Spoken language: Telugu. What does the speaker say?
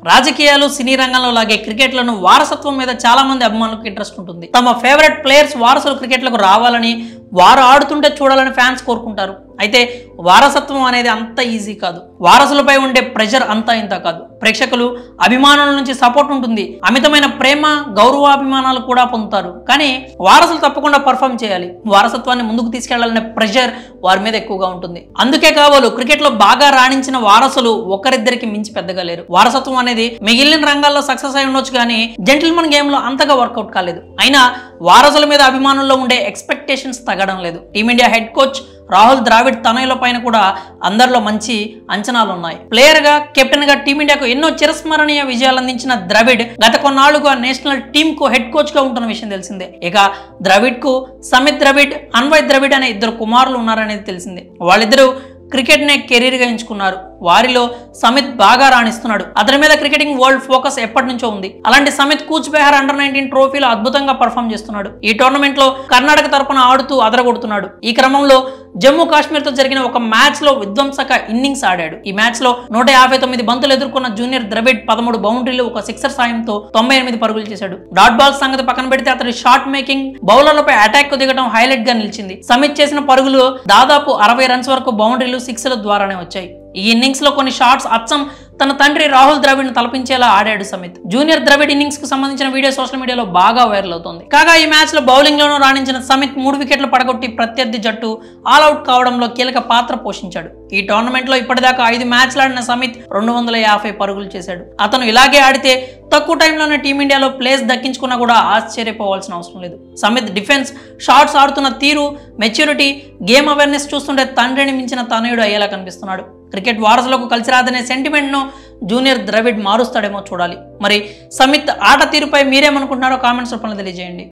రాజకీయాలు సినీ రంగంలో లాగే క్రికెట్లను వారసత్వం మీద చాలా మంది అభిమానులకు ఇంట్రెస్ట్ ఉంటుంది. తమ ఫేవరెట్ ప్లేయర్స్ వారసులు క్రికెట్లకు రావాలని, వారు ఆడుతుంటే చూడాలని ఫ్యాన్స్ కోరుకుంటారు. అయితే వారసత్వం అనేది అంత ఈజీ కాదు. వారసులపై ఉండే ప్రెషర్ అంతా ఇంత కాదు. ప్రేక్షకులు, అభిమానుల నుంచి సపోర్ట్ ఉంటుంది, అమితమైన ప్రేమ, గౌరవాభిమానాలు కూడా పొందుతారు. కానీ వారసులు తప్పకుండా పర్ఫామ్ చేయాలి, వారసత్వాన్ని ముందుకు తీసుకెళ్లాలనే ప్రెషర్ వారి మీద ఎక్కువగా ఉంటుంది. అందుకే కావాలి క్రికెట్లో బాగా రాణించిన వారసులు ఒకరిద్దరికి మించి పెద్దగా లేరు. వారసత్వం అనేది మిగిలిన రంగాల్లో సక్సెస్ అయి ఉండొచ్చు, కానీ జెంటిల్మన్ గేమ్ లో అంతగా వర్కౌట్ కాలేదు. అయినా వారసుల మీద అభిమానుల్లో ఉండే ఎక్స్పెక్టేషన్స్ తగ్గడం లేదు. Team India head coach Rahul Dravid తనయుల పైన కూడా అందరిలో మంచి అంచనాలు ఉన్నాయి. ప్లేయర్ గా, కెప్టెన్ గా టీమిండియాకు ఎన్నో చిరస్మరణీయ విజయాలు అందించిన ద్రవిడ్ గత కొన్నాళ్లుగా నేషనల్ టీమ్ కు హెడ్ కోచ్ గా ఉంటున్న విషయం తెలిసిందే. ఇక ద్రవిడ్ కు సమిత్ ద్రవిడ్, అన్వయ్ ద్రవిడ్ అనే ఇద్దరు కుమారులు ఉన్నారనేది తెలిసిందే. వాళ్ళిద్దరూ క్రికెట్ నే కెరీర్ గా ఎంచుకున్నారు. వారిలో సమిత్ బాగా రాణిస్తున్నాడు. అతని మీద క్రికెటింగ్ వరల్డ్ ఫోకస్ ఎప్పటి నుంచో ఉంది. అలాంటి సమిత్ కూచ్ బెహార్ అండర్-19 ట్రోఫీలో అద్భుతంగా పర్ఫామ్ చేస్తున్నాడు. ఈ టోర్నమెంట్ లో కర్ణాటక తరపున ఆడుతూ అదరగొడుతున్నాడు. ఈ క్రమంలో జమ్మూ కాశ్మీర్ తో జరిగిన ఒక మ్యాచ్ లో విధ్వంసక ఇన్నింగ్స్ ఆడాడు. ఈ మ్యాచ్ లో 159 బంతులు ఎదుర్కొన్న జూనియర్ ద్రవిడ్ 13 బౌండరీలు, ఒక సిక్సర్ సాయంతో 98 పరుగులు చేశాడు. డాట్ బాల్ సంగతి పక్కన పెడితే అతని షాట్ మేకింగ్, బౌలర్లపై అటాక్ కు దిగడం హైలైట్ గా నిలిచింది. సమిత్ చేసిన పరుగులు దాదాపు 60 రన్స్ వరకు బౌండరీలు, సిక్స్ల ద్వారానే వచ్చాయి. ఈ ఇన్నింగ్స్ లో కొన్ని షాట్స్ అచ్చం తన తండ్రి రాహుల్ ద్రవిడ్ ను తలపించేలా ఆడాడు సమిత్. జూనియర్ ద్రవిడ్ ఇన్నింగ్స్ కు సంబంధించిన వీడియో సోషల్ మీడియాలో బాగా వైరల్ అవుతోంది. కాగా ఈ మ్యాచ్ లో బౌలింగ్ లోనూ రాణించిన సమిత్ 3 వికెట్లు పడగొట్టి ప్రత్యర్థి జట్టు ఆల్అౌట్ కావడంలో కీలక పాత్ర పోషించాడు. ఈ టోర్నమెంట్ లో ఇప్పటిదాకా 5 మ్యాచ్లు ఆడిన సమిత్ 250 పరుగులు చేశాడు. అతను ఇలాగే ఆడితే తక్కువ టైంలోనే టీమిండియాలో ప్లేస్ దక్కించుకున్నా కూడా ఆశ్చర్యపోవాల్సిన అవసరం లేదు. సమిత్ డిఫెన్స్, షాట్స్ ఆడుతున్న తీరు, మెచ్యూరిటీ, గేమ్ అవేర్నెస్ చూస్తుంటే తండ్రిని మించిన తనయుడు అయ్యేలా కనిపిస్తున్నాడు. క్రికెట్ వారసులకు కలిసి రాదనే సెంటిమెంట్ ను జూనియర్ ద్రవిడ్ మారుస్తాడేమో చూడాలి. మరి సమిత్ ఆట తీరుపై మీరేమనుకుంటున్నారో కామెంట్స్ రూపంలో తెలియజేయండి.